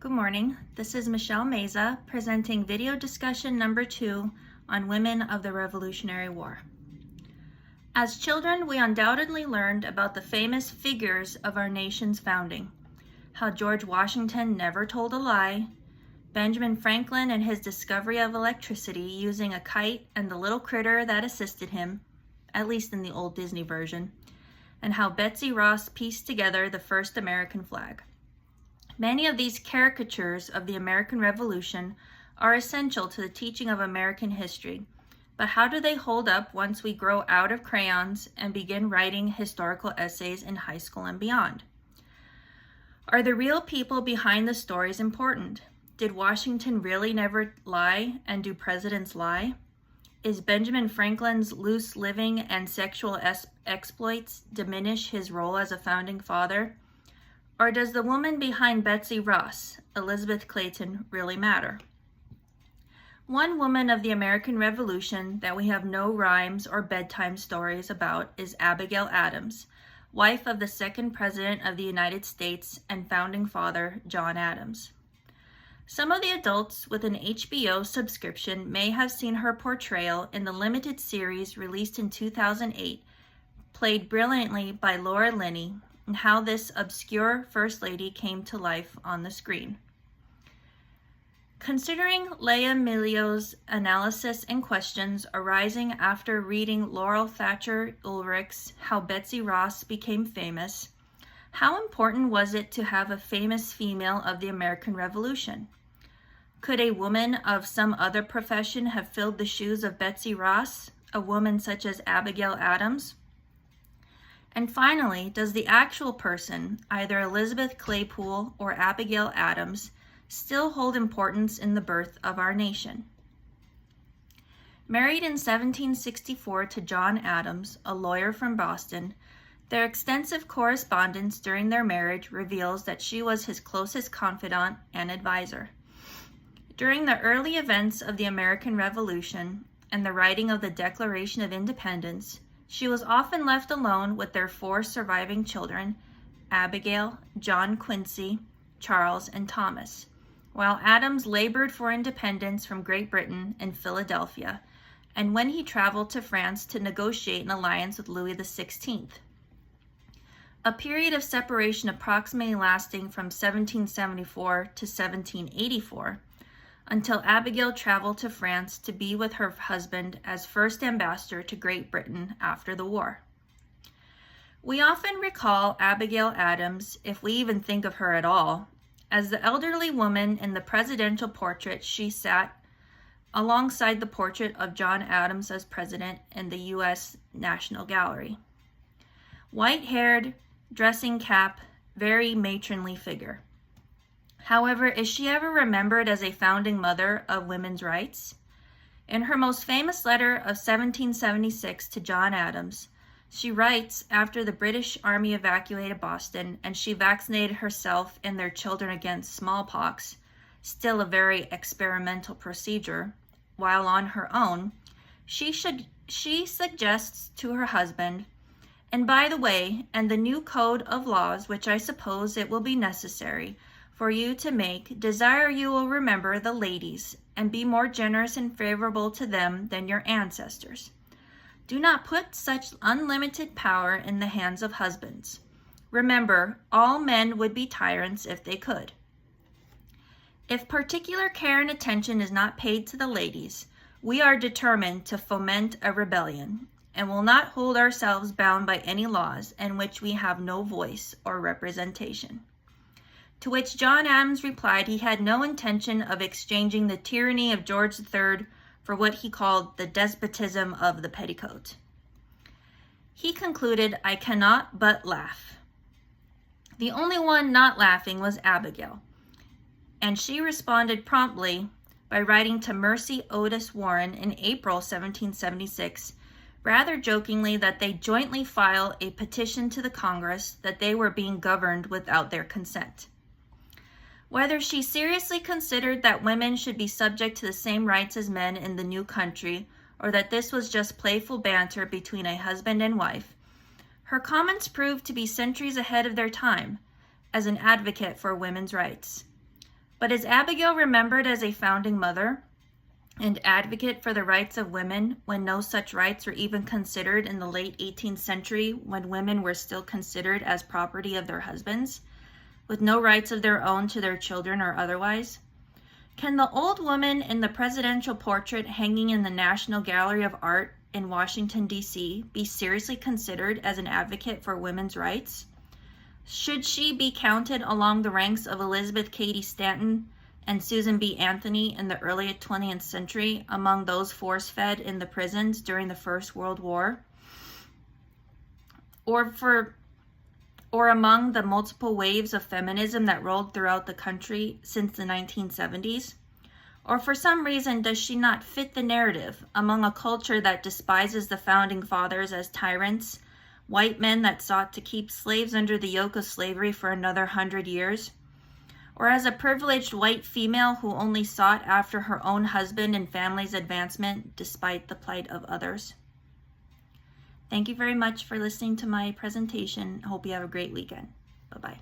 Good morning. This is Michelle Meza presenting video discussion number 2 on women of the Revolutionary War. As children, we undoubtedly learned about the famous figures of our nation's founding, how George Washington never told a lie, Benjamin Franklin and his discovery of electricity using a kite and the little critter that assisted him, at least in the old Disney version, and how Betsy Ross pieced together the first American flag. Many of these caricatures of the American Revolution are essential to the teaching of American history, but how do they hold up once we grow out of crayons and begin writing historical essays in high school and beyond? Are the real people behind the stories important? Did Washington really never lie, and do presidents lie? Is Benjamin Franklin's loose living and sexual exploits diminish his role as a founding father? Or does the woman behind Betsy Ross, Elizabeth Clayton, really matter? One woman of the American Revolution that we have no rhymes or bedtime stories about is Abigail Adams, wife of the second President of the United States and founding father, John Adams. Some of the adults with an HBO subscription may have seen her portrayal in the limited series released in 2008, played brilliantly by Laura Linney, and how this obscure First Lady came to life on the screen. Considering Leah Milio's analysis and questions arising after reading Laurel Thatcher Ulrich's How Betsy Ross Became Famous, how important was it to have a famous female of the American Revolution? Could a woman of some other profession have filled the shoes of Betsy Ross, a woman such as Abigail Adams? And finally, does the actual person, either Elizabeth Claypool or Abigail Adams, still hold importance in the birth of our nation? Married in 1764 to John Adams, a lawyer from Boston, their extensive correspondence during their marriage reveals that she was his closest confidant and advisor. During the early events of the American Revolution and the writing of the Declaration of Independence, she was often left alone with their 4 surviving children, Abigail, John Quincy, Charles, and Thomas, while Adams labored for independence from Great Britain in Philadelphia, and when he traveled to France to negotiate an alliance with Louis XVI. A period of separation approximately lasting from 1774 to 1784, until Abigail traveled to France to be with her husband as first ambassador to Great Britain after the war. We often recall Abigail Adams, if we even think of her at all, as the elderly woman in the presidential portrait she sat alongside the portrait of John Adams as president in the U.S. National Gallery. White-haired, dressing cap, very matronly figure. However, is she ever remembered as a founding mother of women's rights? In her most famous letter of 1776 to John Adams, she writes after the British Army evacuated Boston and she vaccinated herself and their children against smallpox, still a very experimental procedure, while on her own, she suggests to her husband, and by the way, and the new code of laws which I suppose it will be necessary for you to make, desire you will remember the ladies, and be more generous and favorable to them than your ancestors. Do not put such unlimited power in the hands of husbands. Remember, all men would be tyrants if they could. If particular care and attention is not paid to the ladies, we are determined to foment a rebellion, and will not hold ourselves bound by any laws in which we have no voice or representation. To which John Adams replied he had no intention of exchanging the tyranny of George III for what he called the despotism of the petticoat. He concluded, I cannot but laugh. The only one not laughing was Abigail, and she responded promptly by writing to Mercy Otis Warren in April 1776, rather jokingly that they jointly file a petition to the Congress that they were being governed without their consent. Whether she seriously considered that women should be subject to the same rights as men in the new country, or that this was just playful banter between a husband and wife, her comments proved to be centuries ahead of their time as an advocate for women's rights. But is Abigail remembered as a founding mother and advocate for the rights of women when no such rights were even considered in the late 18th century, when women were still considered as property of their husbands, with no rights of their own to their children or otherwise? Can the old woman in the presidential portrait hanging in the National Gallery of Art in Washington, D.C. be seriously considered as an advocate for women's rights? Should she be counted along the ranks of Elizabeth Cady Stanton and Susan B. Anthony in the early 20th century among those force-fed in the prisons during the First World War? Or among the multiple waves of feminism that rolled throughout the country since the 1970s? Or for some reason does she not fit the narrative among a culture that despises the founding fathers as tyrants, white men that sought to keep slaves under the yoke of slavery for another 100 years? Or as a privileged white female who only sought after her own husband and family's advancement despite the plight of others? Thank you very much for listening to my presentation. I hope you have a great weekend. Bye-bye.